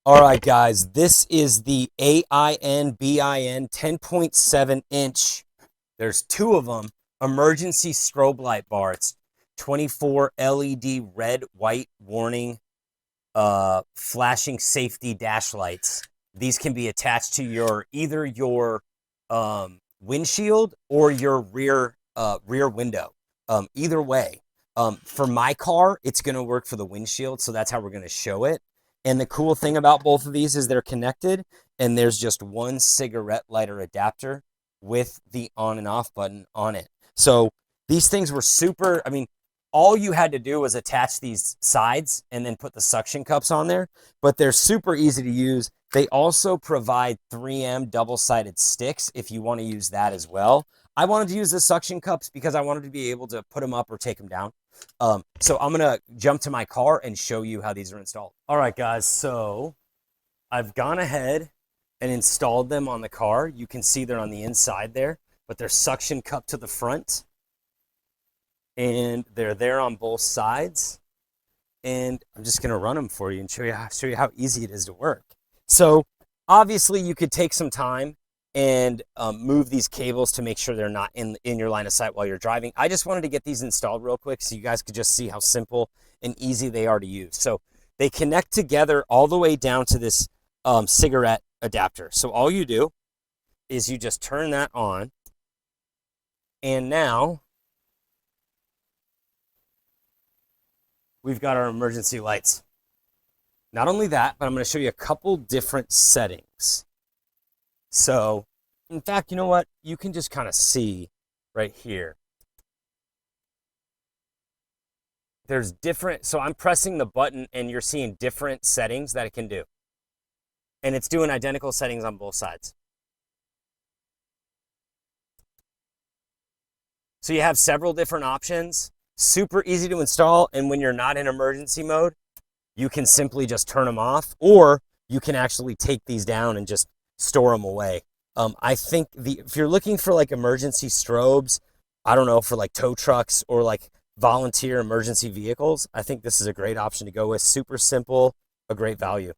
All right, guys, this is the AIN BIN 10.7 inch. There's two of them. Emergency strobe light bar. It's 24 LED red, white warning, flashing safety dash lights. These can be attached to either your windshield or your rear window. Either way. For my car, it's going to work for the windshield, so that's how we're going to show it. And the cool thing about both of these is they're connected, and there's just one cigarette lighter adapter with the on and off button on it. So these things were super, I mean, all you had to do was attach these sides and then put the suction cups on there, but they're super easy to use. They also provide 3M double-sided sticks if you want to use that as well. I wanted to use the suction cups because I wanted to be able to put them up or take them down. So I'm going to jump to my car and show you how these are installed. All right, guys, so I've gone ahead and installed them on the car. You can see they're on the inside there, but they're suction cup to the front. And they're there on both sides. And I'm just going to run them for you and show you how easy it is to work. So obviously you could take some time and move these cables to make sure they're not in your line of sight while you're driving. I just wanted to get these installed real quick so you guys could just see how simple and easy they are to use. So they connect together all the way down to this cigarette adapter. So all you do is you just turn that on, and now we've got our emergency lights. Not only that, but I'm going to show you a couple different settings. So, in fact, you know what? You can just kind of see right here. There's different, so I'm pressing the button and you're seeing different settings that it can do. And it's doing identical settings on both sides. So you have several different options, super easy to install, and when you're not in emergency mode, you can simply just turn them off, or you can actually take these down and just store them away. I think if you're looking for like emergency strobes, I don't know, for like tow trucks or like volunteer emergency vehicles, I think this is a great option to go with. Super simple, a great value.